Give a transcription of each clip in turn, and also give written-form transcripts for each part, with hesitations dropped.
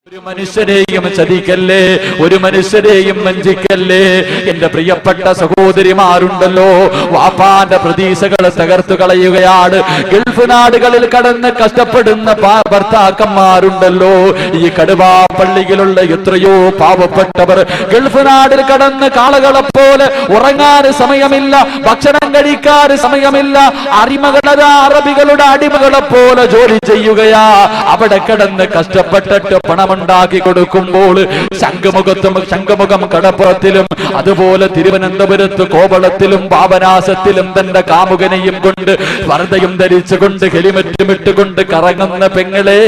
ഒരു മനുഷ്യരെയും ചതിക്കല്ലേ, ഒരു മനുഷ്യരെയും വഞ്ചിക്കല്ലേ. എന്റെ പ്രിയപ്പെട്ട സഹോദരിമാരുണ്ടല്ലോ, വാപ്പാന്റെ പ്രതീക്ഷകൾ തകർത്തു കളയുകയാണ്. ഗൾഫ് നാടുകളിൽ കടന്ന് കഷ്ടപ്പെടുന്ന ഭർത്താക്കന്മാരുണ്ടല്ലോ. ഈ കടുവാ പള്ളിയിലുള്ള എത്രയോ പാവപ്പെട്ടവർ ഗൾഫ് നാടിൽ കടന്ന് കാളകളെ പോലെ ഉറങ്ങാൻ സമയമില്ല, ഭക്ഷണം കഴിക്കാൻ സമയമില്ല, അറബികളുടെ അടിമകളെ പോലെ ജോലി ചെയ്യുകയാ. അവിടെ കിടന്ന് കഷ്ടപ്പെട്ടിട്ട് പണമുണ്ടാക്കി കൊടുക്കുമ്പോൾ ശംഖുമുഖം കടപ്പുറത്തിലും അതുപോലെ തിരുവനന്തപുരത്ത് കോവളത്തിലും പാപനാശത്തിലും തന്റെ കാമുകനെയും കൊണ്ട് വരദയും ധരിച്ചുകൊണ്ട് ഹെലിമറ്റും ഇട്ടുകൊണ്ട് കറങ്ങുന്ന പെങ്ങളെ,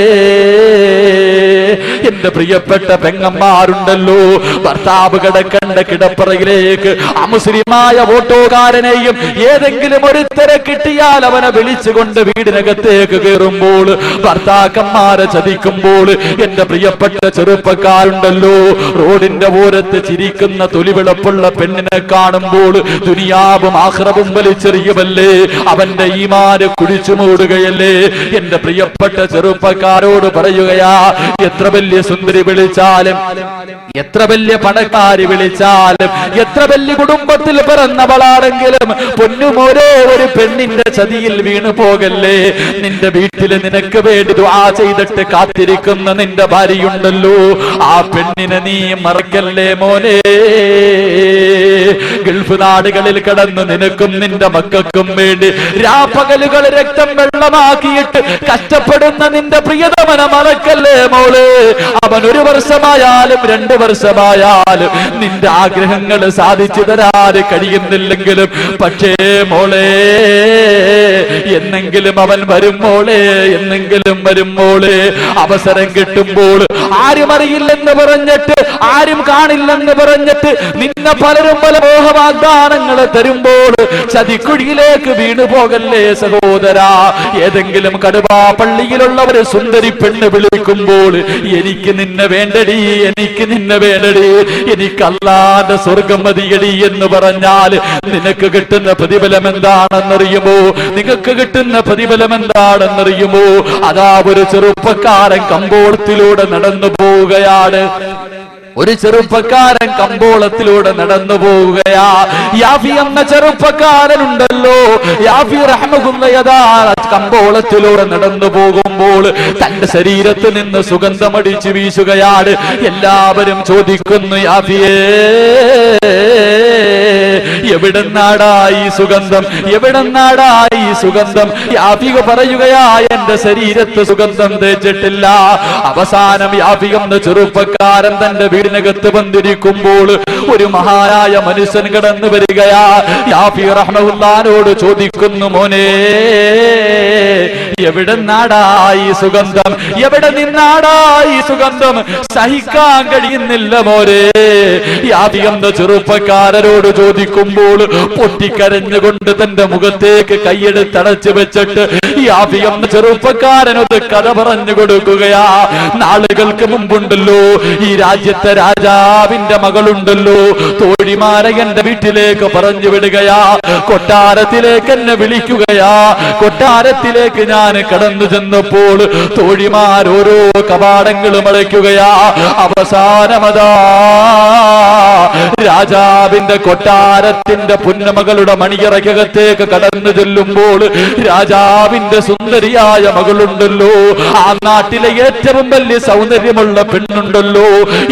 എന്റെ പ്രിയപ്പെട്ട പെങ്ങന്മാരുണ്ടല്ലോ, ഭർത്താവ് കിടക്കണ്ട കിടപ്പറയിലേക്ക് അമുസ്ലിമായ ഓട്ടോകാരനെയും ഏതെങ്കിലും ഒരുത്തരെ കിട്ടിയാൽ അവനെ വിളിച്ചുകൊണ്ട് വീടിനകത്തേക്ക് കയറുമ്പോൾ, ഭർത്താക്കന്മാരെ ചതിക്കുമ്പോൾ, എന്റെ പ്രിയപ്പെട്ട ചെറുപ്പക്കാരുണ്ടല്ലോ, റോഡിന്റെ ഓരത്ത് ചിരിക്കുന്ന തൊലിവിളപ്പുള്ള പെണ്ണിനെ കാണുമ്പോൾ ദുനിയാവും ആഖിറവും വലിച്ചെറിയുമല്ലേ, അവന്റെ ഈമാന് കുഴിച്ചു മൂടുകയല്ലേ. എന്റെ പ്രിയപ്പെട്ട ചെറുപ്പക്കാരോട് പറയുകയാ, എത്ര വലിയ സുന്ദരി വിളിച്ചാലും, എത്ര വലിയ പണക്കാരി വിളിച്ചാലും, എത്ര വലിയ കുടുംബത്തിൽ പിറന്നവളാണെങ്കിലും പൊന്നുമോരോ ഒരു പെണ്ണിന്റെ ചതിയിൽ വീണു പോകല്ലേ. നിന്റെ വീട്ടിൽ നിനക്ക് വേണ്ടി ദുആ ചെയ്തിട്ട് കാത്തിരിക്കുന്ന നിന്റെ ഭാര്യയുണ്ടല്ലോ, ആ പെണ്ണിനെ നീ മറക്കല്ലേ മോനെ. ഗൾഫ് നാടുകളിൽ കടന്നു നിനക്കും നിന്റെ മക്കൾക്കും വേണ്ടി രാപ്പകലുകൾ രക്തം വെള്ളമാക്കിയിട്ട് കഷ്ടപ്പെടുന്ന നിന്റെ പ്രിയതമനെ മറക്കല്ലേ മോള്. അവൻ 1 വർഷമായാലും 2 വർഷമായാലും നിന്റെ ആഗ്രഹങ്ങൾ സാധിച്ചു തരാൻ കഴിയുന്നില്ലെങ്കിലും, പക്ഷേ മോളെ എന്നെങ്കിലും അവൻ വരും മോളെ, എന്നെങ്കിലും വരും മോളെ. അവസരം കിട്ടുമ്പോൾ ആരും അറിയില്ലെന്ന് പറഞ്ഞിട്ട്, ആരും കാണില്ലെന്ന് പറഞ്ഞിട്ട് നിന്നെ പലരും പല മോഹവാഗ്ദാനങ്ങൾ തരുമ്പോൾ ചതിക്കുഴിയിലേക്ക് വീണു പോകല്ലേ സഹോദരാ. ഏതെങ്കിലും കടുവാ പള്ളിയിലുള്ളവര് സുന്ദരി പെണ്ണ് വിളിക്കുമ്പോൾ, എനിക്ക് നിന്നെ വേണ്ടടി, എനിക്ക് നിന്നെ വേണ്ടടി, എനിക്ക് അല്ലാഹുവിന്റെ സ്വർഗം മതിയടി എന്ന് പറഞ്ഞാൽ നിനക്ക് കിട്ടുന്ന പ്രതിഫലം എന്താണെന്നറിയുമോ? നിങ്ങൾക്ക് കിട്ടുന്ന പ്രതിഫലം എന്താണെന്നറിയുമോ? അതാ ഒരു ചെറുപ്പക്കാരൻ കമ്പോളത്തിലൂടെ നടന്നു പോവുകയാണ്. ഒരു ചെറുപ്പക്കാരൻ കമ്പോളത്തിലൂടെ നടന്നു പോവുകയാ. യാഫി എന്ന ചെറുപ്പക്കാരനുണ്ടല്ലോ, യാഫി റഹ്മത്തുള്ളാഹി കമ്പോളത്തിലൂടെ നടന്നു പോകുമ്പോൾ തന്റെ ശരീരത്തിൽ നിന്ന് സുഗന്ധമടിച്ചു വീശുകയാണ്. എല്ലാവരും ചോദിക്കുന്നു, യാഫിയേ എവിടെന്നാടായി സുഗന്ധം, എവിടെന്നാടായി സുഗന്ധം? യാഫിക പറയുകയാ, എന്റെ ശരീരത്ത് സുഗന്ധം തേച്ചിട്ടില്ല. അവസാനം യാഫി എന്ന ചെറുപ്പക്കാരൻ തന്റെ വീടിനകത്ത് വന്നിരിക്കുമ്പോൾ ഒരു മഹാനായ മനുഷ്യൻ കടന്നു വരികയാ. യാഫി റഹ്മത്തുള്ളാഹിയോട് ചോദിക്കുന്നു, മോനെ എവിടെന്നാടായി സുഗന്ധം, എവിടെ നിന്നാടായി സുഗന്ധം? സഹിക്കാൻ കഴിയുന്നില്ല മോനെ. യാഫി എന്ന ചെറുപ്പക്കാരനോട് ചോദിക്കുമ്പോൾ പൊട്ടിക്കരഞ്ഞുകൊണ്ട് തന്റെ മുഖത്തേക്ക് കൈയെടുത്തടച്ചു വെച്ചിട്ട് യാഫി എന്ന ചെറുപ്പക്കാരനൊരു കഥ പറഞ്ഞു കൊടുക്കുകയാ. നാളുകൾക്ക് മുമ്പുണ്ടല്ലോ, ഈ രാജ്യത്തെ രാജാവിന്റെ മകളുണ്ടല്ലോ, തോഴിമാരെ എന്റെ വീട്ടിലേക്ക് പറഞ്ഞു വിടുകയാ, കൊട്ടാരത്തിലേക്ക് എന്നെ വിളിക്കുകയാ. കൊട്ടാരത്തിലേക്ക് ഞാൻ കടന്നു ചെന്നപ്പോൾ തോഴിമാർ ഓരോ കവാടങ്ങളും അടയ്ക്കുകയാ. അവസാനമതാ രാജാവിന്റെ കൊട്ടാരത്തിന്റെ പുന്നമകളുടെ മണിയറയ്ക്കകത്തേക്ക് കടന്നു ചെല്ലുമ്പോൾ രാജാവിന്റെ സുന്ദരിയായ മകളുണ്ടല്ലോ, ആ നാട്ടിലെ ഏറ്റവും വലിയ സൗന്ദര്യമുള്ള പെണ്ണുണ്ടല്ലോ,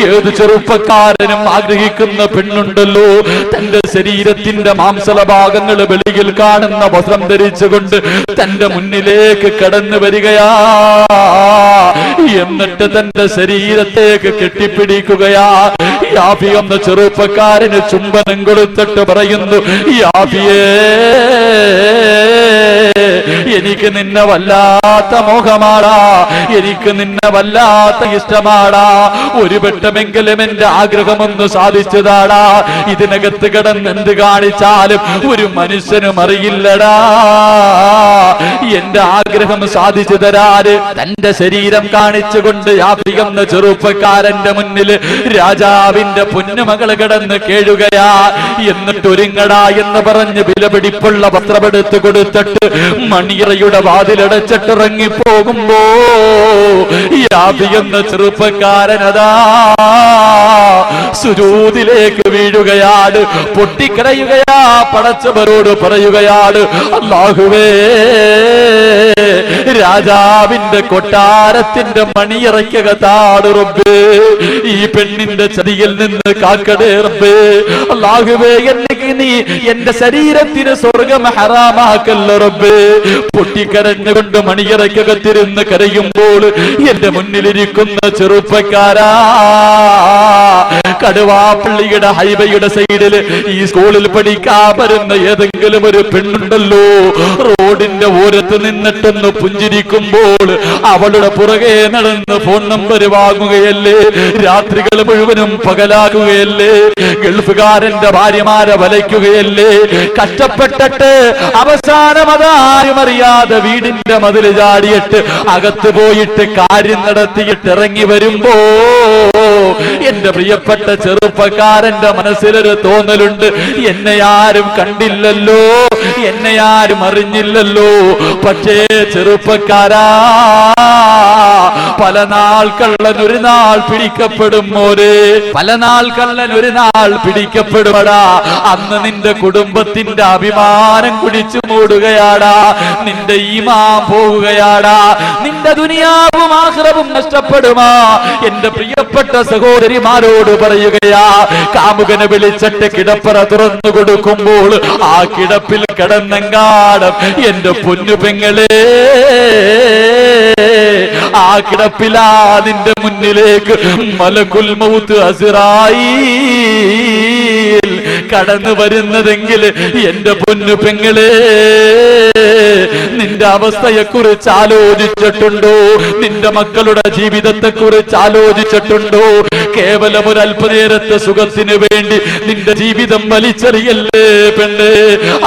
ഏത് ചെറുപ്പക്കാരനും ആഗ്രഹിക്കുന്ന പെണ്ണുണ്ടല്ലോ, തന്റെ ശരീരത്തിന്റെ മാംസള ഭാഗങ്ങൾ വെളിയിൽ കാണുന്ന വസ്ത്രം ധരിച്ചുകൊണ്ട് തന്റെ മുന്നിലേക്ക് കടന്നു വരികയാ. എന്നിട്ട് തന്റെ ശരീരത്തേക്ക് കെട്ടിപ്പിടിക്കുകയാ. യാഫി എന്ന ചെറുപ്പക്കാരന് ചുംബനം കൊടുത്തിട്ട് പറയുന്നു, യാഫിയേ എനിക്ക് നിന്നെ വല്ലാത്ത മോഹമാടാ, എനിക്ക് നിന്നെ വല്ലാത്ത ഇഷ്ടമാടാ. ഒരു വട്ടമെങ്കിലും എന്റെ ആഗ്രഹമൊന്ന് സാധിച്ചതാടാ. ഇതിനകത്ത് കിടന്ന് എന്ത് കാണിച്ചാലും ഒരു മനുഷ്യനും അറിയില്ലടാ. എന്റെ ആഗ്രഹം സാധിച്ചു തരാറ് തന്റെ ശരീരം കാണിച്ചുകൊണ്ട് യാഫി എന്ന ചെറുപ്പക്കാരന്റെ മുന്നിൽ രാജാവിന്റെ പൊന്നുമകൾ കിടന്ന് കേഴുകയാ. എന്നിട്ട് ഒരുങ്ങടാ എന്ന് പറഞ്ഞ് വിലപിടിപ്പുള്ള വസ്ത്രമെടുത്ത് കൊടുത്തിട്ട് മണിയ മണിയറയുടെ വാതിലടച്ചിട്ടിറങ്ങി പോകുമ്പോ യാബി എന്ന ചെറുപ്പക്കാരനതാ സുജൂദിലേക്ക് വീഴുകയാണ്, പൊട്ടിക്കരയുകയാ, പടച്ചവരോട് പറയുകയാണ്, അല്ലാഹുവേ, രാജാവിന്റെ കൊട്ടാരത്തിന്റെ മണിയറയ്ക്കകത്താണ് റബ്ബേ, ഈ പെണ്ണിന്റെ ചതിയിൽ നിന്ന് കാക്കടേ റബ്ബേ. അല്ലാഹുവേ, എനിക്ക് നീ എന്റെ ശരീരത്തിന് സ്വർഗം ഹറാമാക്കല്ല റബ്ബേ. പൊട്ടിക്കരഞ്ഞുകൊണ്ട് മണിയറയ്ക്കകത്തിരുന്ന് കരയുമ്പോൾ എന്റെ മുന്നിലിരിക്കുന്ന ചെറുപ്പക്കാരാ, കടുവാപ്പള്ളിയുടെ ഹൈവേയുടെ സൈഡില് ഈ സ്കൂളിൽ പഠിക്കാൻ വരുന്ന ഏതെങ്കിലും ഒരു പെണ്ണുണ്ടല്ലോ, റോഡിന്റെ ഓരത്ത് നിന്നിട്ടൊന്ന് പുഞ്ചിരിക്കുമ്പോൾ അവളുടെ പുറകെ നടന്ന് ഫോൺ നമ്പർ വാങ്ങുകയല്ലേ, രാത്രികൾ മുഴുവനും പകലാകുകയല്ലേ, ഗൾഫുകാരന്റെ ഭാര്യമാരെ വലയ്ക്കുകയല്ലേ, കഷ്ടപ്പെട്ടിട്ട് അവസാനം അതാരും അറിയാതെ വീടിന്റെ മതിൽ ചാടിയിട്ട് അകത്ത് പോയിട്ട് കാര്യം നടത്തിയിട്ട് ഇറങ്ങി വരുമ്പോ എന്റെ പ്രിയപ്പെട്ട ചെറുപ്പക്കാരന്റെ മനസ്സിലൊരു തോന്നലുണ്ട്, എന്നെ ആരും കണ്ടില്ലല്ലോ, എന്നെ ആരും അറിഞ്ഞില്ലല്ലോ. പക്ഷേ ചെറുപ്പക്കാരാ, പല നാൾ കള്ളൻ ഒരു നാൾ പിടിക്കപ്പെടും മോരെ, പല നാൾ കള്ളൻ ഒരു നാൾ പിടിക്കപ്പെടുമടാ. അന്ന് നിന്റെ കുടുംബത്തിന്റെ അഭിമാനം കുടിച്ചു മൂടുകയാടാ, നിന്റെ ഈമാൻ പോവുകയാടാ, നിന്റെ ദുനിയാവും ആഖിറവും നഷ്ടപ്പെടുമാ. എന്റെ പ്രിയപ്പെട്ട സഹോദരിമാരോട് പറയുകയാ, കാമുകനെ വിളിച്ചിട്ട് കിടപ്പറ തുറന്നു കൊടുക്കുമ്പോൾ ആ കിടപ്പിൽ കിടന്നെങ്കാടും എന്റെ പൊന്നു പെങ്ങളെ, ആ കിടപ്പിലാ നിന്റെ മുന്നിലേക്ക് മലക്കുൽ മൗത്ത് അസ്റായീൽ കടന്നു വരുന്നതെങ്കിൽ എന്റെ പൊന്നു പെങ്ങളെ, നിന്റെ അവസ്ഥയെക്കുറിച്ച് ആലോചിച്ചിട്ടുണ്ടോ? നിന്റെ മക്കളുടെ ജീവിതത്തെ കുറിച്ച് ആലോചിച്ചിട്ടുണ്ടോ? കേവലം ഒരു അല്പനേരത്തെ സുഖത്തിന് വേണ്ടി നിന്റെ ജീവിതം വലിച്ചെറിയല്ലേ പെണ്ണ്.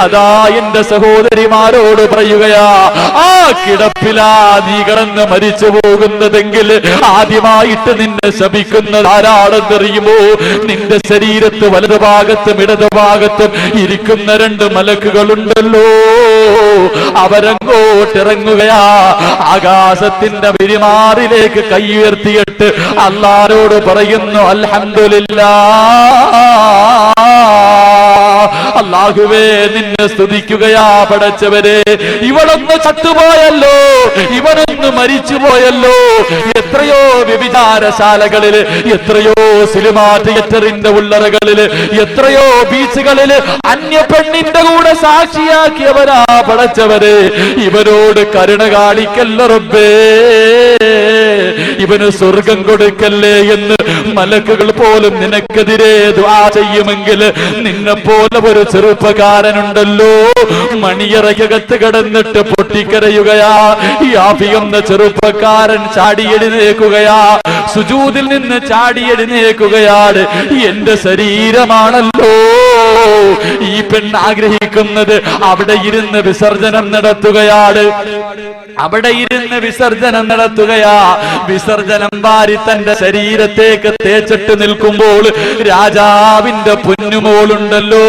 അതാ എന്റെ സഹോദരിമാരോട് പറയുകയാ, ആ കിടപ്പിലാ നീ കിടന്ന് മരിച്ചു പോകുന്നതെങ്കിൽ ആദ്യമായിട്ട് നിന്നെ ശപിക്കുന്നത് ആരാണെന്നറിയുമോ? നിന്റെ ശരീരത്ത് വലതുഭാഗത്തും ഇടതുഭാഗത്തും ഇരിക്കുന്ന രണ്ട് മലക്കുകളുണ്ടല്ലോ, അവരങ്ങോട്ടിറങ്ങുകയാ, ആകാശത്തിന്റെ പെരുമാറിലേക്ക് കൈ ഉയർത്തിയിട്ട് അല്ലാഹുവോട് പറയുന്നു, അൽഹംദുലില്ലാഹ്, അല്ലാഹുവേ നിന്നെ സ്തുതിക്കുകയാ പടച്ചവരെ. ഇവളൊന്ന് ചത്തുപോയല്ലോ, ഇവനൊന്ന് മരിച്ചുപോയല്ലോ. എത്രയോ വ്യഭിചാരശാലകളില്, എത്രയോ സിനിമാ തിയേറ്ററിന്റെ ഉള്ളറകളില്, എത്രയോ ബീച്ചുകളില് അന്യ പെണ്ണിന്റെ കൂടെ സാക്ഷിയാക്കിയവരാ പടച്ചവരെ. ഇവരോട് കരുണ കാണിക്കല്ല റബ്ബേ, ഇവന് സ്വർഗം കൊടുക്കല്ലേ എന്ന് മലക്കുകൾ പോലും നിനക്കെതിരെ ദുആ ചെയ്യുമെങ്കിൽ നിന്നെ പോലെ ഒരു ചെറുപ്പക്കാരനുണ്ടല്ലോ, മണിയറയ്ക്കകത്ത് കിടന്നിട്ട് പൊട്ടിക്കരയുകയാ. യാഫി എന്ന ചെറുപ്പക്കാരൻ ചാടിയെഴുന്നേക്കുകയാ, സുജൂദിൽ നിന്ന് ചാടിയെഴുന്നേക്കുകയാണ്. എന്റെ ശരീരമാണല്ലോ ഈ പെണ്ണ് ആഗ്രഹിക്കുന്നത്, അവിടെ ഇരുന്ന് വിസർജനം നടത്തുകയാണ്, അവിടെ ഇരുന്ന് വിസർജനം നടത്തുകയാ. വിസർജനം വാരി തന്റെ ശരീരത്തേക്ക് തേച്ചിട്ട് നിൽക്കുമ്പോൾ രാജാവിന്റെ പൊന്നുമോളുണ്ടല്ലോ,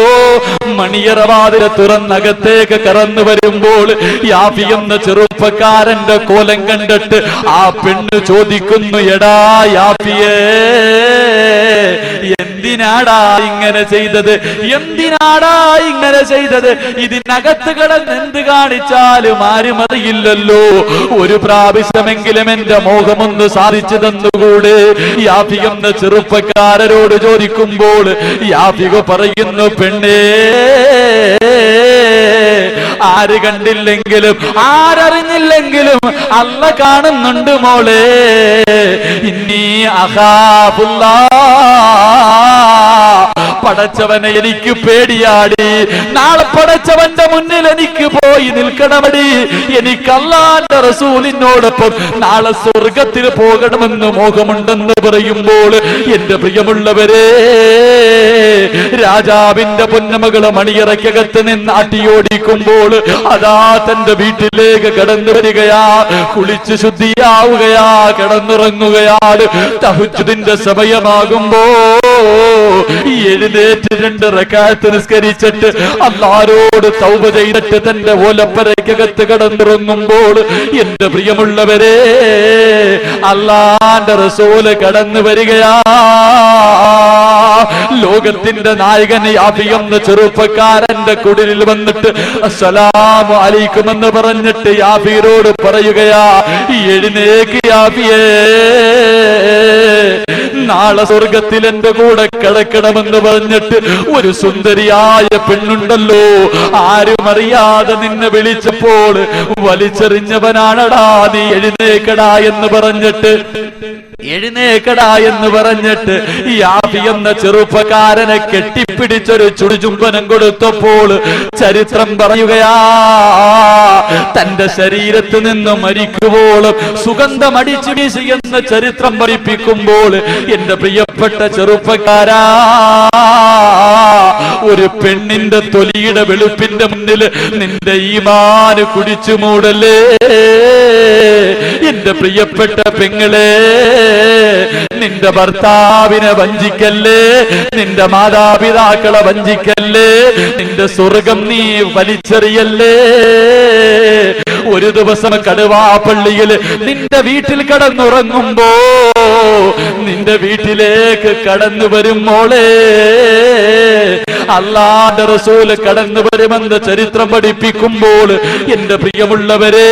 മണിയറവാതിൽ തുറന്നകത്തേക്ക് കടന്നു വരുമ്പോൾ യാഫി എന്ന ചെറുപ്പക്കാരന്റെ കോലം കണ്ടിട്ട് ആ പെണ്ണ് ചോദിക്കുന്നു, എടാ യാഫിയേ, എന്തിനാടാ ഇങ്ങനെ ചെയ്തത്? എന്തിനാടാ ഇങ്ങനെ ചെയ്തത്? ഇതിനകത്ത് കിടന്ന് എന്ത് കാണിച്ചാലും ആരും അറിയില്ലല്ലോ. ഒരു പ്രാവശ്യമെങ്കിലും എന്റെ മോഹമൊന്ന് സാധിച്ചു തന്നുകൂടെ? യാഫി എന്ന ചെറുപ്പക്കാരനോട് ചോദിക്കുമ്പോൾ യാഫിക പറയുന്നു, പെണ്ണേ, ആര് കണ്ടില്ലെങ്കിലും ആരറിഞ്ഞില്ലെങ്കിലും അല്ല കാണുന്നുണ്ട് മോളെ. ഇന്നീ അഖാഫുല്ലാഹ്, പടച്ചവനെ എനിക്ക് പേടിയാടി. നാളെ പടച്ചവന്റെ മുന്നിൽ എനിക്ക് പോയി നിൽക്കണമടി. എനിക്ക് അല്ലാഹുവിന്റെ റസൂലിനോടൊപ്പം നാളെ സ്വർഗത്തിൽ പോകണമെന്ന് മോഹമുണ്ടെന്ന് പറയുമ്പോൾ എന്റെ പ്രിയമുള്ളവരെ, രാജാവിന്റെ പൊന്നമകള് മണിയറയ്ക്കകത്ത് നിന്ന് അട്ടിയോടിക്കുമ്പോൾ അതാ തന്റെ വീട്ടിലേക്ക് കടന്നു വരികയാ, കുളിച്ച് ശുദ്ധിയാവുകയാ, കിടന്നുറങ്ങുകയാണ്. തഹജ്ജുദിന്റെ സമയമാകുമ്പോൾ എഴുന്നേറ്റ് 2 റക്അത്ത് നിസ്കരിച്ചിട്ട് അല്ലാഹുവോട് തൗബ ചെയ്തിട്ട് തന്റെ ഓലപ്പരയ്ക്കകത്ത് കടന്നിറങ്ങുമ്പോൾ എന്റെ പ്രിയമുള്ളവരെ അല്ലാഹുവിന്റെ റസൂല് കടന്നു വരികയാ. ലോകത്തിന്റെ നായകൻ യാഫി എന്ന ചെറുപ്പക്കാരന്റെ കുടിലിൽ വന്നിട്ട് അസ്സലാമു അലൈക്കും എന്ന് പറഞ്ഞിട്ട് യാഫിയോട് പറയുകയാ, എഴുന്നേക്ക് യാഫിയേ, നാളെ സ്വർഗത്തിൽ എന്റെ കൂടെ കിടക്കണമെന്ന് പറഞ്ഞിട്ട് ഒരു സുന്ദരിയായ പെണ്ണുണ്ടല്ലോ, ആരും അറിയാതെ നിന്നെ വിളിച്ചപ്പോൾ വലിച്ചെറിഞ്ഞവനാണടാ നീ, എഴുന്നേക്കടാ എന്ന് പറഞ്ഞിട്ട് യാഫി എന്ന ചെറുപ്പക്കാരനെ കെട്ടിപ്പിടിച്ചൊരു ചുടുചുംബനം കൊടുത്തപ്പോൾ ചരിത്രം പറയുകയാ, തന്റെ ശരീരത്ത് നിന്ന് മരിക്കുവോളം സുഗന്ധമടിച്ചു വീശി എന്ന ചരിത്രം പഠിപ്പിക്കുമ്പോൾ എന്റെ പ്രിയപ്പെട്ട ചെറുപ്പക്കാരാ, ഒരു പെണ്ണിന്റെ തൊലിയുടെ വെളുപ്പിന്റെ മുന്നിൽ നിന്റെ ഈമാന് കുടിച്ചു മൂടല്ലേ. എന്റെ പ്രിയപ്പെട്ട പെങ്ങളെ, നിന്റെ ഭർത്താവിനെ വഞ്ചിക്കല്ലേ, നിന്റെ മാതാപിതാക്കളെ വഞ്ചിക്കല്ലേ, നിന്റെ സ്വർഗം നീ വലിച്ചെറിയല്ലേ. ഒരു ദിവസം കടുവാപ്പള്ളിയിൽ നിന്റെ വീട്ടിൽ കടന്നുറങ്ങുമ്പോ നിന്റെ വീട്ടിലേക്ക് കടന്നു വരും മോളെ, അല്ലാഹുവിന്റെ റസൂല് കടന്നു വരുമെന്ന് ചരിത്രം പഠിപ്പിക്കുമ്പോൾ എന്റെ പ്രിയമുള്ളവരെ,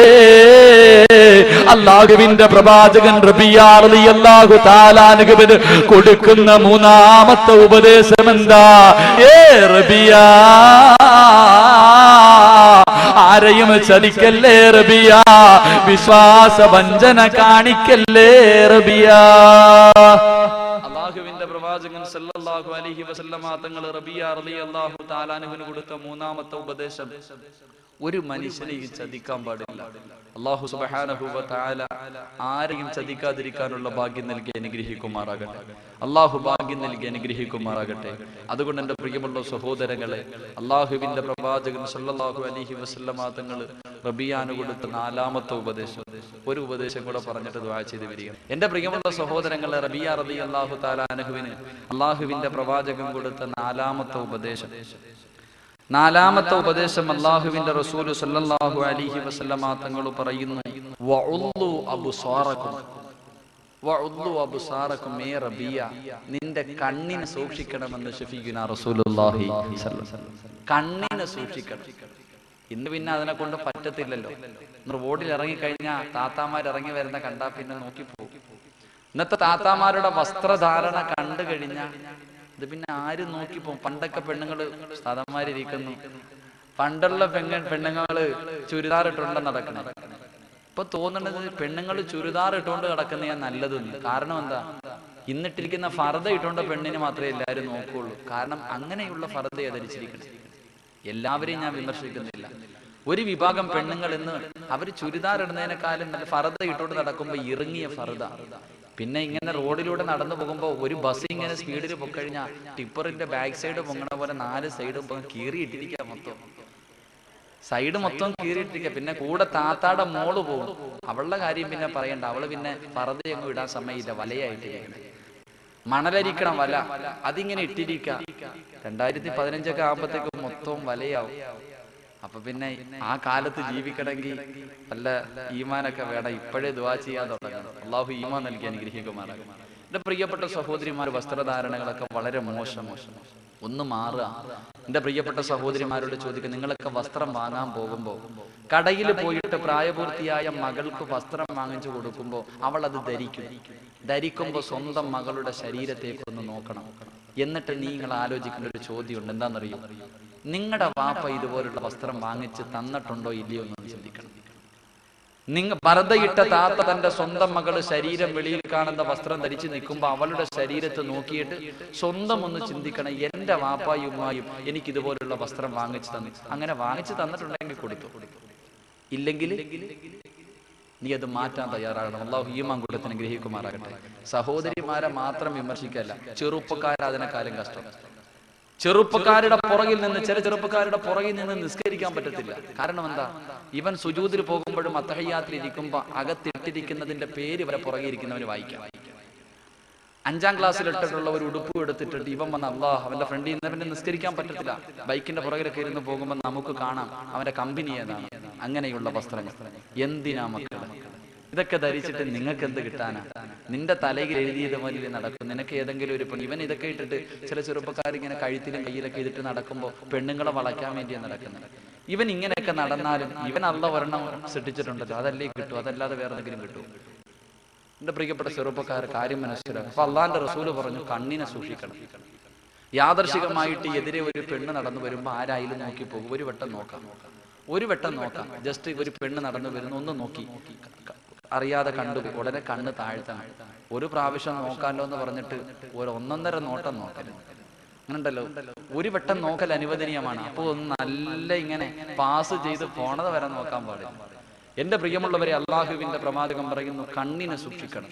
അല്ലാഹുവിന്റെ പ്രവാചകൻ റബിയ റളിയല്ലാഹു തആല അൻഹുവിന് കൊടുക്കുന്ന 3ാമത്തെ ഉപദേശം എന്താ? റബിയ, ആരെയും ചതിക്കല്ലേ റബിയ, വിശ്വാസ വഞ്ചന കാണിക്കല്ലേ റബിയ. അല്ലാഹുവിന്റെ പ്രവാചകൻ സല്ലല്ലാഹു അലൈഹി വസല്ലമ തങ്ങൾ റബിയ റളിയല്ലാഹു തആല അൻഹുവിന് കൊടുത്ത 3ാമത്തെ ഉപദേശം, ഒരു മനുഷ്യനെയും ചതിക്കാൻ പാടില്ല. അല്ലാഹു സുബ്ഹാനഹു വ തആല ആരെയും ചതിക്കാതിരിക്കാനുള്ള ഭാഗ്യം നൽകി അനുഗ്രഹിക്കുമാറാകട്ടെ. അല്ലാഹു ഭാഗ്യം നൽകി അനുഗ്രഹിക്കുമാറാകട്ടെ. അതുകൊണ്ട് എന്റെ പ്രിയമുള്ള സഹോദരങ്ങളെ, അല്ലാഹുവിന്റെ പ്രവാചകൻ സല്ലല്ലാഹു അലൈഹി വസല്ലമ തങ്ങൾ റബിയാന് കൊടുത്ത 4ാമത്തെ ഉപദേശം, ഒരു ഉപദേശം കൂടെ പറഞ്ഞിട്ട് ദുആ ചെയ്ത് വരിക. എന്റെ പ്രിയമുള്ള സഹോദരങ്ങളെ, റബിയ റളിയല്ലാഹു തആല അൻഹുവിന് അല്ലാഹുവിന്റെ പ്രവാചകൻ കൊടുത്ത 4ാമത്തെ ഉപദേശം, 4ാമത്തെ ഉപദേശം അല്ലാഹുവിന്റെ റസൂൽ സല്ലല്ലാഹു അലൈഹി വസല്ലമ തങ്ങൾ പറയുന്നു, വഉല്ലു അബ്സാറകും, വഉല്ലു അബ്സാറകും മേ റബിയ, നിന്റെ കണ്ണിനെ സൂക്ഷിക്കണമെന്ന് ശഫീഖുനാ റസൂലുള്ളാഹി സ്വല്ലല്ലാഹു അലൈഹി വസല്ലം. കണ്ണിനെ സൂക്ഷിക്കണം. ഇന്ന് പിന്നെ അതിനെ കൊണ്ട് പറ്റത്തില്ലല്ലോ. റോഡിൽ ഇറങ്ങിക്കഴിഞ്ഞാൽ താത്താമാർ ഇറങ്ങി വരുന്ന കണ്ടാ പിന്നെ നോക്കിപ്പോകും. ഇന്നത്തെ താത്താമാരുടെ വസ്ത്രധാരണ കണ്ടു കഴിഞ്ഞാൽ ഇത് പിന്നെ ആരും നോക്കിപ്പോ. പണ്ടൊക്കെ പെണ്ണുങ്ങള് സാധാമാരിയിരിക്കുന്നു, പണ്ടുള്ള പെണ്ണുങ്ങള് ചുരിദാർ ഇട്ടുകൊണ്ട് നടക്കണം. ഇപ്പൊ തോന്നുന്നത് പെണ്ണുങ്ങൾ ചുരിദാർ ഇട്ടുകൊണ്ട് നടക്കുന്നതാ നല്ലതെന്ന്. കാരണം എന്താ? ഇന്നിട്ടിരിക്കുന്ന ഫർദ ഇട്ടുകൊണ്ട് പെണ്ണിന് മാത്രമേ എല്ലാവരും നോക്കുള്ളൂ. കാരണം അങ്ങനെയുള്ള ഫർദയെ ധരിച്ചിരിക്കണം. എല്ലാവരെയും ഞാൻ വിമർശിക്കുന്നില്ല. ഒരു വിഭാഗം പെണ്ണുങ്ങൾ ഇന്ന് അവര് ചുരിദാർ ഇടുന്നതിനേക്കാളും നല്ല ഫർദ ഇട്ടുകൊണ്ട് നടക്കുമ്പോ ഇറങ്ങിയ ഫർദ. പിന്നെ ഇങ്ങനെ റോഡിലൂടെ നടന്നു പോകുമ്പോൾ ഒരു ബസ് ഇങ്ങനെ സ്പീഡിൽ പൊക്കഴിഞ്ഞാൽ ടിപ്പറിന്റെ ബാക്ക് സൈഡ് പൊങ്ങണ പോലെ 4 സൈഡും കീറിയിട്ടിരിക്കുക. മൊത്തം സൈഡ് മൊത്തം കീറിയിട്ടിരിക്കുക. പിന്നെ കൂടെ താത്താടെ മോള് പോകും. അവളുടെ കാര്യം പിന്നെ പറയണ്ട. അവള് പിന്നെ ഫർദയൊന്നും ഇടാൻ സമയമില്ല, വലയായിട്ടിരിക്കണം. മണലരിക്കണം വല, അതിങ്ങനെ ഇട്ടിരിക്കുക. 2015 ആകുമ്പോഴത്തേക്ക് മൊത്തവും വലയാവും. അപ്പൊ പിന്നെ ആ കാലത്ത് ജീവിക്കണമെങ്കിൽ നല്ല ഈമാനൊക്കെ വേണം. ഇപ്പോഴേ ദുആ ചെയ്യാൻ തുടങ്ങണം. അല്ലാഹു ഈമാൻ നൽകി അനുഗ്രഹിക്കുമാറാകട്ടെ. എന്റെ പ്രിയപ്പെട്ട സഹോദരിമാർ, വസ്ത്രധാരണങ്ങളൊക്കെ വളരെ മോശം. ഒന്ന് മാറുക. എന്റെ പ്രിയപ്പെട്ട സഹോദരിമാരോട് ചോദിക്കുക, നിങ്ങളൊക്കെ വസ്ത്രം വാങ്ങാൻ പോകുമ്പോൾ കടയിൽ പോയിട്ട് പ്രായപൂർത്തിയായ മകൾക്ക് വസ്ത്രം വാങ്ങിച്ചു കൊടുക്കുമ്പോൾ അവൾ അത് ധരിക്കുമ്പോൾ സ്വന്തം മകളുടെ ശരീരത്തേക്ക് ഒന്ന് നോക്കണം. എന്നിട്ട് നിങ്ങൾ ആലോചിക്കേണ്ട ഒരു ചോദ്യമുണ്ട്. എന്താണെന്നറിയോ? നിങ്ങളുടെ വാപ്പ ഇതുപോലുള്ള വസ്ത്രം വാങ്ങിച്ച് തന്നിട്ടുണ്ടോ ഇല്ലയോ എന്ന് ചിന്തിക്കണം. നിങ്ങൾ പർദ്ദയിട്ട താത്ത തന്റെ സ്വന്തം മകള് ശരീരം വെളിയിൽ കാണുന്ന വസ്ത്രം ധരിച്ച് നിൽക്കുമ്പോ അവളുടെ ശരീരത്തെ നോക്കിയിട്ട് സ്വന്തം ഒന്ന് ചിന്തിക്കണം, എന്റെ വാപ്പായും ഉമ്മായും എനിക്ക് ഇതുപോലുള്ള വസ്ത്രം വാങ്ങിച്ചു തന്നു. അങ്ങനെ വാങ്ങിച്ചു തന്നിട്ടുണ്ടെങ്കിൽ കൊടുത്തു, ഇല്ലെങ്കിൽ നീ അത് മാറ്റാൻ തയ്യാറാകണം. അല്ലാഹു ഈമാൻ കൊടുത്ത് അനുഗ്രഹിക്കുമാറാകട്ടെ. സഹോദരിമാരെ മാത്രം വിമർശിക്കല്ല, ചെറുപ്പക്കാരെ അതിനെക്കാളും കഷ്ടം. ചെറുപ്പക്കാരുടെ പുറകിൽ നിന്ന്, ചില ചെറുപ്പക്കാരുടെ പുറകിൽ നിന്ന് നിസ്കരിക്കാൻ പറ്റത്തില്ല. കാരണം എന്താ? ഇവൻ സുജൂദിൽ പോകുമ്പോഴും അത്തഹിയ്യാത്തിൽ ഇരിക്കുമ്പോ അകത്തിട്ടിരിക്കുന്നതിന്റെ പേര് വരെ പുറകെ ഇരിക്കുന്നവന് വായിക്കാം. 5ാം ക്ലാസ്സിൽ ഇട്ടിട്ടുള്ള ഒരു ഉടുപ്പ് എടുത്തിട്ടിട്ട് ഇവൻ വന്ന് അള്ളാഹ് അവന്റെ ഫ്രണ്ടിൽ നിന്ന് പിന്നെ നിസ്കരിക്കാൻ പറ്റത്തില്ല. ബൈക്കിന്റെ പുറകിലൊക്കെ ഇരുന്ന് പോകുമ്പോൾ നമുക്ക് കാണാം അവന്റെ കമ്പനി ഏതാണ്. അങ്ങനെയുള്ള വസ്ത്രങ്ങൾ എന്തിനാ മക്കളെ? ഇതൊക്കെ ധരിച്ചിട്ട് നിങ്ങൾക്ക് എന്ത് കിട്ടാനാ? നിന്റെ തലയിൽ എഴുതിയത് പോലെ നടക്കും. നിനക്ക് ഏതെങ്കിലും ഒരു പെണ്ണ്, ഇവൻ ഇതൊക്കെ ഇട്ടിട്ട് ചില ചെറുപ്പക്കാർ ഇങ്ങനെ കഴുത്തിലും കയ്യിലൊക്കെ ഇതിട്ട് നടക്കുമ്പോൾ പെണ്ണുങ്ങളെ വളയ്ക്കാൻ വേണ്ടിയാണ് നടക്കുന്നത്. ഇവൻ ഇങ്ങനെയൊക്കെ നടന്നാലും ഇവൻ അള്ളാഹ് ഒരെണ്ണം സൃഷ്ടിച്ചിട്ടുണ്ടല്ലോ, അതല്ലേ കിട്ടും, അതല്ലാതെ വേറെ എന്തെങ്കിലും കിട്ടും? എന്റെ പ്രിയപ്പെട്ട ചെറുപ്പക്കാർ കാര്യം മനസ്സിലാക്കും. അപ്പൊ അള്ളാന്റെ റസൂല് പറഞ്ഞു കണ്ണിനെ സൂക്ഷിക്കണം. യാദർശികമായിട്ട് എതിരെ ഒരു പെണ്ണ് നടന്നു വരുമ്പോ ആരായാലും നോക്കി പോകും. ഒരു വട്ടം നോക്കാം. ജസ്റ്റ് ഒരു പെണ്ണ് നടന്നു വരുന്നു, ഒന്ന് നോക്കി, അറിയാതെ കണ്ടു, ഉടനെ കണ്ണ് താഴ്ത്തണം. ഒരു പ്രാവശ്യം നോക്കാമല്ലോ എന്ന് പറഞ്ഞിട്ട് ഒരു 1.5 നോട്ടം നോക്കരുത്. അങ്ങനെ ഉണ്ടല്ലോ, ഒരു വട്ടം നോക്കൽ അനുവദനീയമാണ്. അപ്പോൾ ഒന്ന് നല്ല ഇങ്ങനെ പാസ് ചെയ്ത് പോണത് വരെ നോക്കാൻ പാടില്ല. എന്റെ പ്രിയമുള്ളവരെ, അള്ളാഹുവിന്റെ പ്രവാചകൻ പറയുന്നു കണ്ണിനെ സൂക്ഷിക്കണം.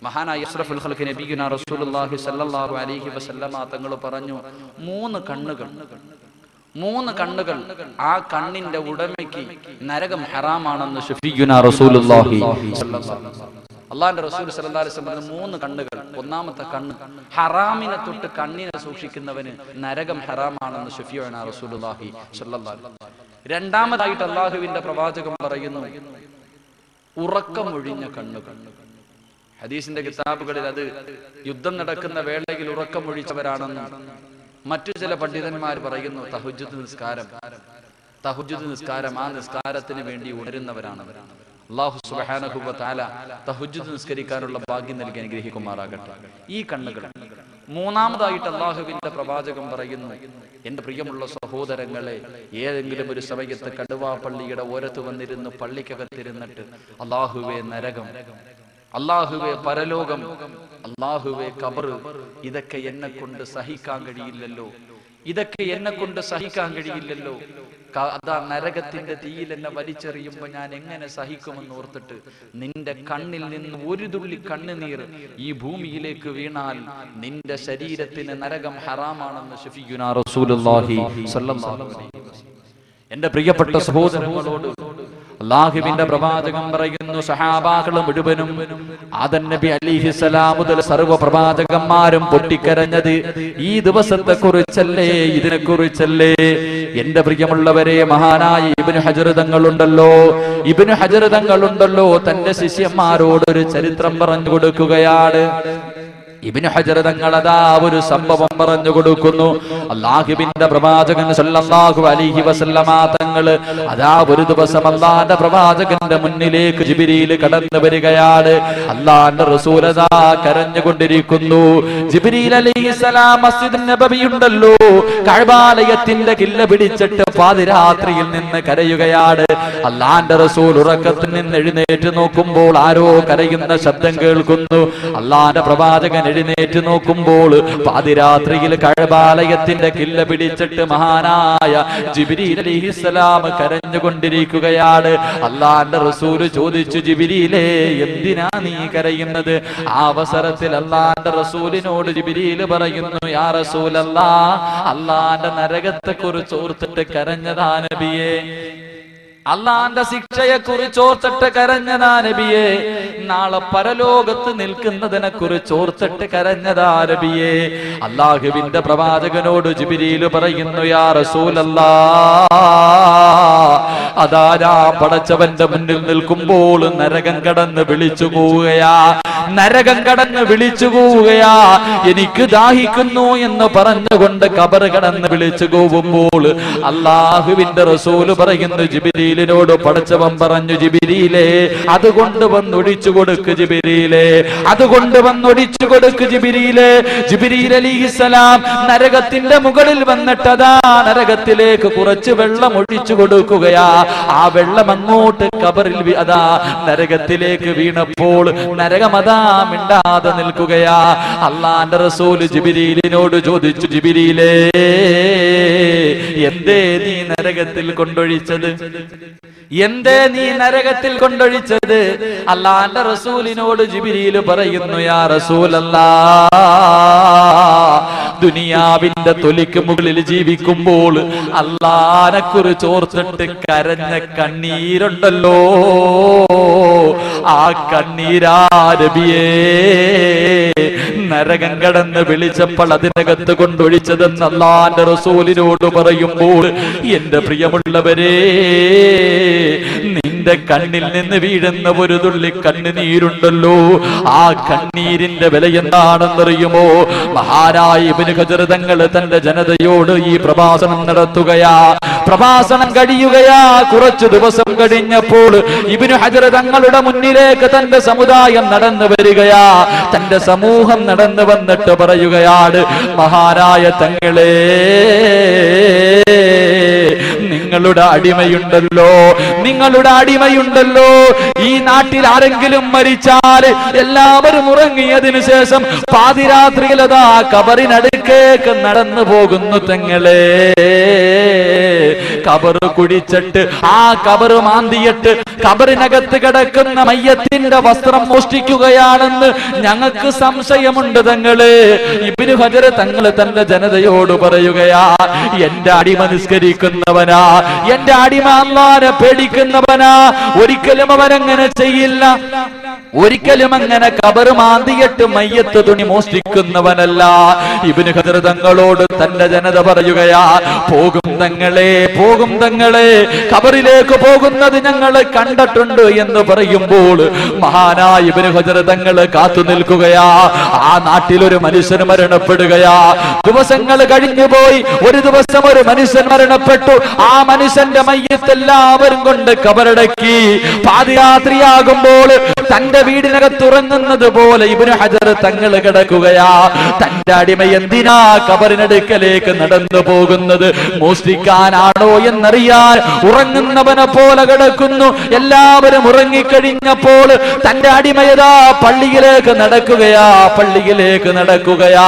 മഹാനായ അഷ്റഫുൽ ഖൽഖ് നബിയുനാ റസൂലുള്ളാഹി സ്വല്ലല്ലാഹു അലൈഹി വസല്ലമ തങ്ങൾ പറഞ്ഞു 3 കണ്ണുകൾ ആ കണ്ണിന്റെ ഉടമയ്ക്ക് നരകം ഹറാമാണെന്ന് ശഫീഉനാ റസൂലുള്ളാഹി സ്വല്ലല്ലാഹു അലൈഹി വസല്ലം. അള്ളാഹുവിന്റെ റസൂൽ സ്വല്ലല്ലാഹു അലൈഹി വസല്ലം 3 കണ്ണുകൾ. ഒന്നാമത്തെ കണ്ണ്, ഹറാമിനെ തൊട്ട് കണ്ണിനെ സൂക്ഷിക്കുന്നവന് നരകം ഹറാമാണെന്ന് ശഫീഉനാ റസൂലുള്ളാഹി സ്വല്ലല്ലാഹു അലൈഹി വസല്ലം. രണ്ടാമതായിട്ട് അള്ളാഹുവിന്റെ പ്രവാചകൻ പറയുന്നു ഉറക്കമൊഴിഞ്ഞ കണ്ണുകൾ. ഹദീസിന്റെ കിതാബുകളിൽ അത് യുദ്ധം നടക്കുന്ന വേളയിൽ ഉറക്കമൊഴിച്ചവരാണെന്ന് മറ്റു ചില പണ്ഡിതന്മാർ പറയുന്നു. തഹജ്ജുദ് നിസ്കാരം ആ നിസ്കാരത്തിന് വേണ്ടി ഉണരുന്നവരാണ്. അല്ലാഹു സുബ്ഹാനഹു വ തആല തഹജ്ജുദ് നിസ്കരിക്കാനുള്ള ഭാഗ്യം നൽകി അനുഗ്രഹിക്കുമാറാകട്ടെ. ഈ കണ്ണുകൾ. മൂന്നാമതായിട്ട് അള്ളാഹുവിന്റെ പ്രവാചകൻ പറയുന്നു, എന്റെ പ്രിയമുള്ള സഹോദരങ്ങളെ, ഏതെങ്കിലും ഒരു സമയത്ത് കടുവാപ്പള്ളിയുടെ ഓരത്ത് വന്നിരുന്ന് പള്ളിക്കകത്തിരുന്നിട്ട് അള്ളാഹുവേ നരകം, അള്ളാഹുവേ പരലോകം, അള്ളാഹുവേ ഖബർ, ഇതൊക്കെ എന്നെ കൊണ്ട് സഹിക്കാൻ കഴിയില്ലല്ലോ, അതാ നരകത്തിന്റെ തീയിൽ എന്നെ വലിച്ചെറിയുമ്പോ ഞാൻ എങ്ങനെ സഹിക്കുമെന്ന് ഓർത്തിട്ട് നിന്റെ കണ്ണിൽ നിന്ന് ഒരു തുള്ളി കണ്ണുനീർ ഈ ഭൂമിയിലേക്ക് വീണാൽ നിന്റെ ശരീരത്തിന് നരകം ഹറാമാണെന്ന് ശഫീഉനാ റസൂലുള്ളാഹി സ്വല്ലല്ലാഹു അലൈഹി വസല്ലം. എന്റെ പ്രിയപ്പെട്ട സഹോദരങ്ങളോട് അല്ലാഹുവിന്റെ പ്രവാചകൻ പറയുന്നു, സഹാബാക്കൾ മുഴുവനും ആദം നബി അലൈഹിസ്സലാം മുതൽ സർവ്വ പ്രവാചകന്മാരും പൊട്ടിക്കരഞ്ഞത് ഈ ദിവസത്തെ കുറിച്ചല്ലേ, ഇതിനെ കുറിച്ചല്ലേ? എന്റെ പ്രിയമുള്ളവരെ, മഹാനായ ഇബ്നു ഹജർ തങ്ങളുണ്ടല്ലോ തന്റെ ശിഷ്യന്മാരോട് ഒരു ചരിത്രം പറഞ്ഞു കൊടുക്കുകയാണ്. ഇബ്നു ഹജർ തങ്ങൾ അതാ ഒരു സംഭവം പറഞ്ഞു കൊടുക്കുന്നു. അല്ലാഹുവിന്റെ പ്രവാചകൻ സല്ലല്ലാഹു അലൈഹി വസല്ലമ തങ്ങൾ അതാ ഒരു ദിവസം അല്ലാഹുവിന്റെ പ്രവാചകന്റെ മുന്നിലേക്ക് ജിബ്രീൽ കടന്നു വരികയാണ്. അല്ലാഹുവിന്റെ റസൂൽ അതാ കരഞ്ഞുകൊണ്ടിരിക്കുന്നു. ജിബ്രീൽ അലൈഹിസ്സലാം മസ്ജിദ് നബവി ഉണ്ടല്ലോ, കഅബാലയത്തിന്റെ കില്ല പിടിച്ചിട്ട് പാതിരാത്രിയിൽ നിന്ന് കരയുകയാണ്. അല്ലാഹുവിന്റെ റസൂൽ ഉറക്കത്തിൽ നിന്ന് എഴുന്നേറ്റ് നോക്കുമ്പോൾ ആരോ കരയുന്ന ശബ്ദം കേൾക്കുന്നു. അല്ലാഹുവിന്റെ പ്രവാചകൻ എഴുന്നേറ്റ് നോക്കുമ്പോൾ പാതിരാത്രിയിൽ കഅബാലയത്തിന്റെ കില്ല പിടിച്ചിട്ട് മഹാനായ ജിബ്രീൽ അലൈഹിസ്സലാം കരഞ്ഞുകൊണ്ടിരിക്കുകയാണ്. അല്ലാഹുവിന്റെ റസൂൽ ചോദിച്ചു, ജിബ്രീലേ, എന്തിനാ നീ കരയുന്നത്? ആ അവസരത്തിൽ അല്ലാഹുവിന്റെ റസൂലിനോട് ജിബ്രീൽ പറയുന്നു, യാ റസൂലല്ലാഹ്, അല്ലാഹുവിന്റെ നരകത്തെ കുറിച്ച് ഓർത്തിട്ട് കരഞ്ഞതാ നബിയേ, അള്ളാന്റെ ശിക്ഷയെ കുറിച്ച് ഓർത്തിട്ട് കരഞ്ഞതാ നബിയേ, നാളെ പരലോകത്ത് നിൽക്കുന്നതിനെ കുറിച്ച് ഓർത്തിട്ട് കരഞ്ഞതാ നബിയേ. അല്ലാഹുവിന്റെ പ്രവാചകനോട് ജിബ്രീൽ പറയുന്നു, യാ റസൂലല്ലാഹ്, അതാ ഞാൻ പടച്ചവന്റെ മുന്നിൽ നിൽക്കുമ്പോൾ നരകം കടന്ന് വിളിച്ചു പോവുകയാ, എനിക്ക് ദാഹിക്കുന്നു എന്ന് പറഞ്ഞുകൊണ്ട് ഖബർ കടന്ന് വിളിച്ചു പോകുമ്പോൾ അല്ലാഹുവിന്റെ റസൂൽ പറയുന്നു ജിബ്രീലിനോട്, പടച്ചവൻ പറഞ്ഞു, ജിബ്രീലേ, അതുകൊണ്ട് വന്നൊടിച്ചു കൊടുക്ക് ജിബ്രീലേ, ജിബ്രീൽ അലൈഹിസ്സലാം നരകത്തിന്റെ മുകളിൽ വന്നിട്ടതാ നരകത്തിലേക്ക് കുറച്ച് വെള്ളം ഒഴിച്ചു കൊടുക്കുകയാ. ആ വെള്ളം അങ്ങോട്ട് ഖബറിൽ അതാ നരകത്തിലേക്ക് വീണപ്പോൾ നരകം അതാ മിണ്ടാതെ നിൽക്കുകയാ. അല്ലാഹുവിന്റെ റസൂൽ ജിബ്രീലിനോട് ചോദിച്ചു, ജിബ്രീലേ, എന്തേ നീ നരകത്തിൽ കൊണ്ടൊഴിച്ചത്? അല്ലാഹുവിന്റെ റസൂലിനോട് ജിബ്രീൽ പറയുന്നു, യാ റസൂലല്ലാഹ്, ദുനിയാവിന്റെ തൊലിക്ക് മുകളിൽ ജീവിക്കുമ്പോൾ അല്ലാഹനെ കുറിച്ച് ഓർത്തിട്ട് കരഞ്ഞ കണ്ണീരുണ്ടല്ലോ, ആ കണ്ണീരാ നബിയേ നരകം കടന്ന് വിളിച്ചപ്പോൾ അതിനകത്ത് കൊണ്ടൊഴിച്ചതെന്ന് അല്ലാഹുവിന്റെ റസൂലിനോട് പറയുമ്പോൾ എന്റെ പ്രിയമുള്ളവരെ, നിന്റെ കണ്ണിൽ നിന്ന് വീഴുന്ന ഒരു തുള്ളി കണ്ണുനീരുണ്ടല്ലോ, ആ കണ്ണീരിന്റെ വില എന്താണെന്നറിയുമോ? മഹാനായ ഇബ്നു ഹജർ തങ്ങൾ തന്റെ ജനതയോട് ഈ പ്രഭാഷണം നടത്തുകയാ. പ്രഭാഷണം കഴിയുകയാ. കുറച്ചു ദിവസം കഴിഞ്ഞപ്പോൾ ഇബ്നു ഹജർ തങ്ങളുടെ മുന്നിലേക്ക് തന്റെ സമുദായം നടന്നു വരികയാ. തന്റെ സമൂഹം നടന്നു വന്നിട്ട് പറയുകയാണ്, മഹാനായ തങ്ങളെ, നിങ്ങളുടെ അടിമയുണ്ടല്ലോ, നിങ്ങളുടെ അടിമയുണ്ടല്ലോ. ഈ നാട്ടിൽ ആരെങ്കിലും മരിച്ചാൽ എല്ലാവരും ഉറങ്ങിയതിനു ശേഷം പാതിരാത്രിയിൽ അതാ കബറിനടുക്കേക്ക് നടന്നു പോകുന്നു തങ്ങളെ. കബറ് കുടിച്ചിട്ട് ആ കബറ് മാന്തിയിട്ട് കബറിനകത്ത് കിടക്കുന്ന മയ്യത്തിന്റെ വസ്ത്രം മോഷ്ടിക്കുകയാണെന്ന് ഞങ്ങൾക്ക് സംശയമുണ്ട് തങ്ങളെ. ഇബ്നു ഹജർ തങ്ങൾ തന്റെ ജനതയോട് പറയുകയാ, എന്റെ അടിമ നിസ്കരിക്കുന്നവനാ, എന്റെ അടിമ അല്ലാഹുവിനെ പേടിക്കുന്നവനാ, ഒരിക്കലും അവനങ്ങനെ ചെയ്യില്ല, ഒരിക്കലും അങ്ങനെ കബറ് മാന്തിയിട്ട് മയ്യത്ത് തുണി മോഷ്ടിക്കുന്നവനല്ല. ഇബ്നു ഹജർ തങ്ങളോട് തന്റെ ജനത പറയുകയാ, പോകും തങ്ങളെ, പോകും തങ്ങളെ, കബറിലേക്ക് പോകുന്നത് ഞങ്ങൾ കണ്ടിട്ടുണ്ട് എന്ന് പറയുമ്പോൾ മഹാനായ ഇബ്നു ഹജർ തങ്ങൾ കാത്തു നിൽക്കുകയാ. ആ നാട്ടിൽ ഒരു മനുഷ്യൻ മരണപ്പെടുകയാ. ദിവസങ്ങൾ കഴിഞ്ഞുപോയി. ഒരു ദിവസം ഒരു മനുഷ്യൻ മരണപ്പെട്ടു. ആ മനുഷ്യന്റെ മയ്യത്ത് എല്ലാവരും കൊണ്ട് കബറടക്കി. പാതിരാത്രിയാകുമ്പോൾ തന്റെ വീടിനകത്ത് ഉറങ്ങുന്നത് പോലെ ഇബ്നു ഹജർ തങ്ങൾ കിടക്കുകയാ. തന്റെ അടിമ എന്തിനാ കബറിനടുക്കലേക്ക് നടന്നു പോകുന്നത്? മോഷ്ടിക്കാനാണോ എന്നറിയാൻ ഉറങ്ങുന്നവനെ പോലെ കിടക്കുന്നു. എല്ലാവരും ഉറങ്ങിക്കഴിഞ്ഞപ്പോൾ തന്റെ അടിമയതാ പള്ളിയിലേക്ക് നടക്കുകയാ, പള്ളിയിലേക്ക് നടക്കുകയാ.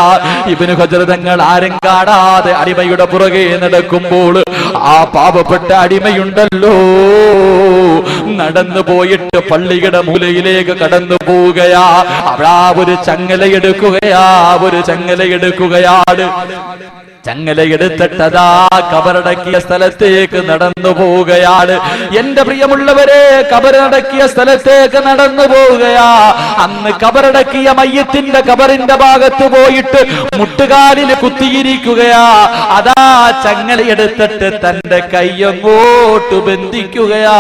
ഇബ്നു ഹജർ തങ്ങൾ ആരും കാണാതെ അടിമയുടെ പുറകെ നടക്കുമ്പോൾ ആ പാവപ്പെട്ട അടിമയുണ്ടല്ലോ, നടന്നു പോയിട്ട് പള്ളിയുടെ മൂലയിലേക്ക് കടന്നു പോവുകയാ. അവിടെ ഒരു ചങ്ങലയെടുക്കുകയാ, ഒരു ചങ്ങലയെടുക്കുകയാണ്. ചങ്ങലയെടുത്തിട്ടതാ കബറടക്കിയ സ്ഥലത്തേക്ക് നടന്നു പോവുകയാണ്. എന്റെ പ്രിയമുള്ളവരെ, കബറടക്കിയ സ്ഥലത്തേക്ക് നടന്നു പോവുകയാ. അന്ന് കബറടക്കിയ മയ്യത്തിന്റെ കബറിന്റെ ഭാഗത്ത് പോയിട്ട് മുട്ടുകാലിൽ കുത്തിയിരിക്കുകയാ. അതാ ചങ്ങലയെടുത്തിട്ട് തന്റെ കൈയങ്ങോട്ട് ബന്ധിക്കുകയാ.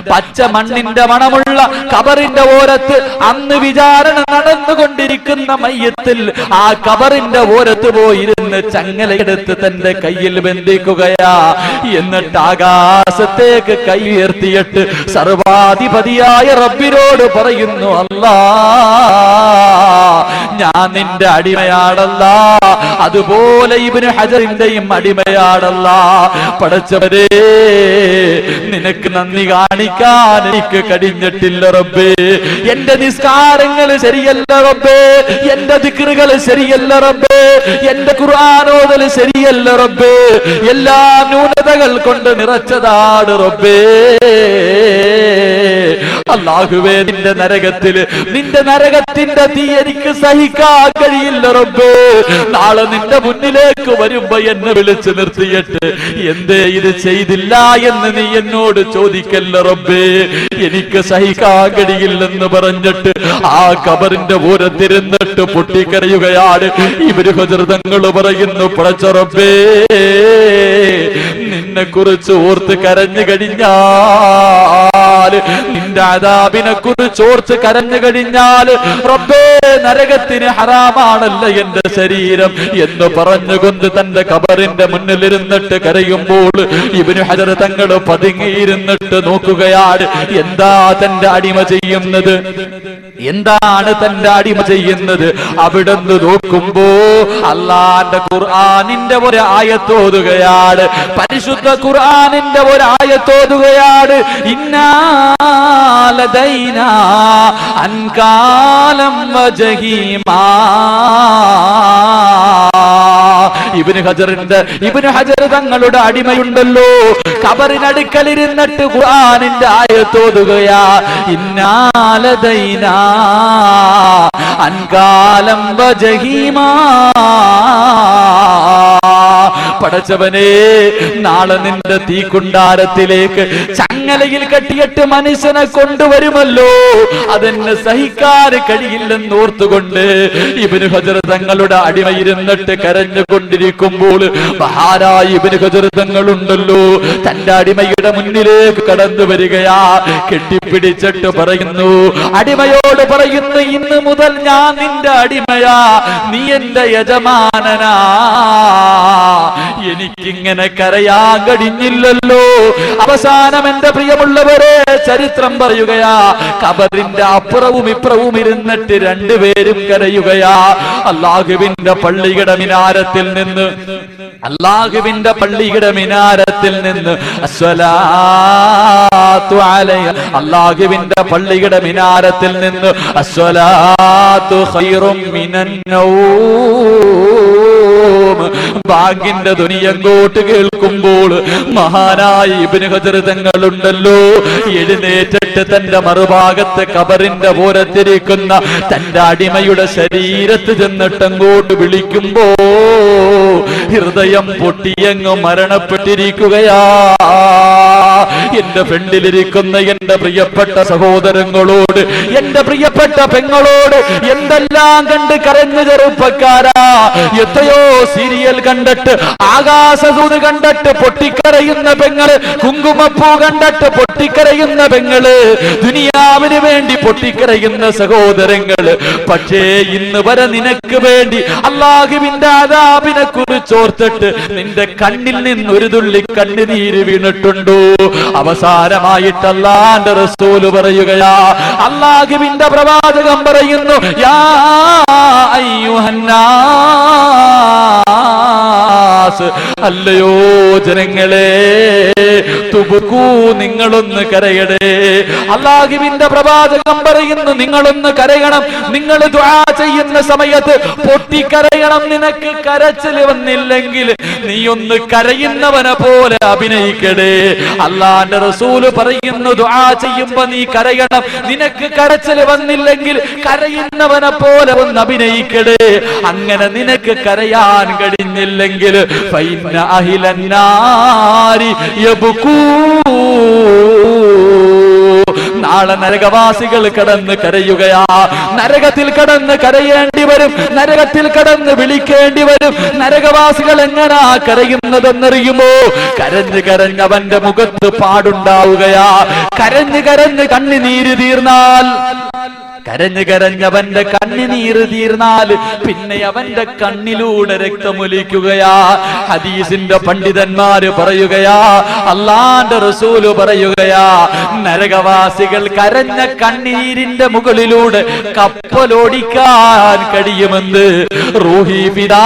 പച്ചമണ്ണിന്റെ മണമുള്ള കബറിന്റെ ഓരത്ത് അന്ന് വിചാരണ നടന്നുകൊണ്ടിരിക്കുന്ന മയ്യത്തിൽ ആ കബറിന്റെ ഓരത്ത് പോയിരുന്ന് ചങ്ങലയെടുത്ത് തന്റെ കയ്യിൽ ബന്ധിക്കുകയാ. എന്നിട്ട് ആകാശത്തേക്ക് കൈ ഉയർത്തിയിട്ട് സർവാധിപതിയായ റബ്ബിനോട് പറയുന്നു, അല്ലാ, ഞാൻ നിന്റെ അടിമയാണല്ലാ, അതുപോലെ ഇബ്നു ഹജറിന്റെയും അടിമയാണല്ലാ. പടച്ചവരേ, നിനക്ക് നന്ദി കാണിക്കാൻ എനിക്ക് കഴിഞ്ഞിട്ടില്ല റബ്ബേ. എന്റെ നിസ്കാരങ്ങൾ ശരിയല്ല റബ്ബേ, എന്റെ ദിക്റുകൾ ശരിയല്ല റബ്ബേ, എന്റെ ഖുർആനോദൽ ശരിയല്ല റബ്ബേ, എല്ലാ ന്യൂനതകൾ കൊണ്ട് നിറച്ചതാണ് റബ്ബേ. അല്ലാഹുവേ, നിന്റെ നരകത്തിന്റെ തീ എനിക്ക് സഹിക്കാൻ കഴിയില്ല റബ്ബേ. നാളെ നിന്റെ മുന്നിലേക്ക് വരുമ്പോ എന്നെ വിളിച്ചു നിർത്തിയിട്ട് എന്തേ ഇത് ചെയ്തില്ല എന്ന് നീ എന്നോട് ചോദിക്കല്ല റബ്ബേ, എനിക്ക് സഹിക്കാൻ കഴിയില്ലെന്ന് പറഞ്ഞിട്ട് ആ കബറിന്റെ ഓരത്തിരുന്നിട്ട് പൊട്ടിക്കരയുകയാണ്. ഇബ്നു ഹജർ തങ്ങൾ പറയുന്നു, പടച്ച റബ്ബേ, നിന്നെ കുറിച്ച് ഓർത്ത് കരഞ്ഞു കഴിഞ്ഞാൽ, നിന്റെ അദാബിനെ കുറിച്ച് ഓർത്ത് കരഞ്ഞു കഴിഞ്ഞാൽ റബ്ബേ, നരകത്തിന് ഹറാമാണല്ല എന്റെ ശരീരം എന്ന് പറഞ്ഞുകൊണ്ട് തന്റെ കബറിന്റെ മുന്നിലിരുന്നിട്ട് കരയുമ്പോൾ ഇബ്നു ഹജർ തങ്ങൾ പതുങ്ങിയിരുന്നിട്ട് നോക്കുകയാണ്. എന്താ തന്റെ അടിമ ചെയ്യുന്നത്? എന്താണ് തന്റെ അടിമ ചെയ്യുന്നത്? അവിടുന്ന് നോക്കുമ്പോ അല്ലാഹുവിന്റെ ഖുർആനിന്റെ ഒരു ആയത്തോതുകയാണ്. പരിശുദ്ധ ഖുർആനിന്റെ ഒരു ആയത്തോതുകയാണ്. ഇന്നാ ലദൈനാ അൻകാലം വജഹീമാ. ഇബ്നു ഹജർ തങ്ങളുടെ അടിമയുണ്ടല്ലോ, കബറിനടുക്കലിരുന്നിട്ട് ഖുർആനിന്റെ ആയത്തോതുകയാ. ഇന്നാ ലദൈനാ അൻകാലം വജഹീമാ. പടച്ചവനെ, നാളെ നിന്റെ തീക്കുണ്ടാരത്തിലേക്ക് ചങ്ങല ചങ്ങലയിൽ കെട്ടിയിട്ട് മനുഷ്യനെ കൊണ്ടുവരുമല്ലോ, അതെന്നെ സഹിക്കാൻ കഴിയില്ലെന്ന് ഓർത്തുകൊണ്ട് ഇബ്നു ഹജർ തങ്ങളുടെ അടിമയിരുന്നിട്ട് കരഞ്ഞുകൊണ്ടിരിക്കുമ്പോൾ മഹാനായ ഇബ്നു ഹജർ തങ്ങളുണ്ടല്ലോ തന്റെ അടിമയുടെ മുന്നിലേക്ക് കടന്നു വരികയാ. കെട്ടിപ്പിടിച്ചിട്ട് പറയുന്നു, അടിമയോട് പറയുന്നു, ഇന്ന് മുതൽ ഞാൻ നിന്റെ അടിമയാ, നീ എന്റെ യജമാനനാ. എനിക്കിങ്ങനെ കരയാൻ കഴിഞ്ഞില്ലല്ലോ. അവസാനം എന്റെ പ്രിയമുള്ളവരെ ചരിത്രം പറയുകയാ, ഖബറിന്റെ അപ്പുറവും ഇപ്പുറവും ഇരുന്നിട്ട് രണ്ടുപേരും കരയുകയാ. അല്ലാഹുവിന്റെ പള്ളിയുടെ മിനാരത്തിൽ നിന്ന് അസ്സലാത്തു അലൈഹി, അല്ലാഹുവിന്റെ പള്ളിയുടെ മിനാരത്തിൽ നിന്ന് അസ്സലാത്തു ഖൈറും മിനൻ നൗം, ബാങ്കിന്റെ ധ്വനി അങ്ങോട്ട് കേൾക്കുമ്പോൾ മഹാനായ ഇബ്നു ഹജർ തങ്ങളുണ്ടല്ലോ എഴുന്നേറ്റിട്ട് തന്റെ മറുഭാഗത്ത് ഖബറിന്റെ ഓരത്തിരിക്കുന്ന തന്റെ അടിമയുടെ ശരീരത്ത് ചെന്നിട്ട് അങ്ങോട്ട് വിളിക്കുമ്പോ ഹൃദയം പൊട്ടിയങ്ങ് മരണപ്പെട്ടിരിക്കുകയാ. എന്റെ ഫ്രണ്ടിലിരിക്കുന്ന എന്റെ പ്രിയപ്പെട്ട സഹോദരങ്ങളോട്, എന്റെ പ്രിയപ്പെട്ട പെങ്ങളോട് എന്തെല്ലാം കണ്ട് കരഞ്ഞു ചെറുപ്പക്കാരാ. എത്രയോ സീരിയൽ കണ്ടിട്ട്, ആകാശദൂത് കണ്ടിട്ട് പൊട്ടിക്കരയുന്ന പെങ്ങള്, കുങ്കുമപ്പൂ കണ്ടിട്ട് പൊട്ടിക്കരയുന്ന പെങ്ങള്, ദുനിയാവിന് വേണ്ടി പൊട്ടിക്കരയുന്ന സഹോദരങ്ങള്. പക്ഷേ ഇന്ന് വരെ നിനക്ക് വേണ്ടി അല്ലാഹുവിന്റെ അദാബിനെ കുറിച്ചോർത്തിട്ട് നിന്റെ കണ്ണിൽ നിന്ന് ഒരു തുള്ളി കണ്ണുനീര് വീണിട്ടുണ്ടോ? അവസാനമായിട്ട് അല്ലാഹുവിന്റെ റസൂല് പറയുകയാ, അല്ലാഹുവിന്റെ പ്രവാചകൻ പറയുന്നു, യാ അയ്യുഹന്നാസ്, അല്ലയോ ജനങ്ങളെ, തുബുക്കൂ, നിങ്ങളൊന്ന് കരയണേ. അല്ലാഹുവിന്റെ പ്രവാചകൻ പറയുന്നു, നിങ്ങളൊന്ന് കരയണം. നിങ്ങൾ ദുആ ചെയ്യുന്ന സമയത്ത് പൊട്ടിക്കരയണം. നിനക്ക് കരച്ചിൽ വന്നില്ലെങ്കിൽ നീ ഒന്ന് കരയുന്നവനെ പോലെ അഭിനയിക്കണേ. അല്ലാഹുവിന്റെ റസൂല് പറയുന്നു, ദുആ ചെയ്യുമ്പോ നീ കരയണം. നിനക്ക് കരച്ചിൽ വന്നില്ലെങ്കിൽ കരയുന്നവനെ പോലെ ഒന്ന് അഭിനയിക്കണേ. അങ്ങനെ നിനക്ക് കരയാൻ കഴിഞ്ഞില്ലെങ്കിൽ ഫൈന അഹ്ലന്നാരി യബ്കൂ, നാളെ നരകവാസികൾ കടന്ന് കരയുകയാ. നരകത്തിൽ കടന്ന് കരയേണ്ടി വരും, നരകത്തിൽ കടന്ന് വിളിക്കേണ്ടി വരും. നരകവാസികൾ എങ്ങനാ കരയുന്നതെന്നറിയുമോ? കരഞ്ഞ് കരഞ്ഞ് അവന്റെ മുഖത്ത് പാടുണ്ടാവുകയാ. കരഞ്ഞ് കരഞ്ഞ് കണ്ണുനീര് തീർന്നാൽ, കരഞ്ഞ് കരഞ്ഞവന്റെ കണ്ണുനീര് തീർന്നാൽ പിന്നെ അവന്റെ കണ്ണിലൂടെ രക്തമൊലിക്കുകയാ. ഹദീസിന്റെ പണ്ഡിതന്മാര് പറയുകയാ, അല്ലാഹുവിന്റെ റസൂല് പറയുകയാ, നരകവാസികൾ കരഞ്ഞ കണ്ണീരിന്റെ മുകളിലൂടെ കപ്പലോടിക്കാൻ കഴിയുമെന്ന് റൂഹി ഫിദാ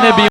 നബി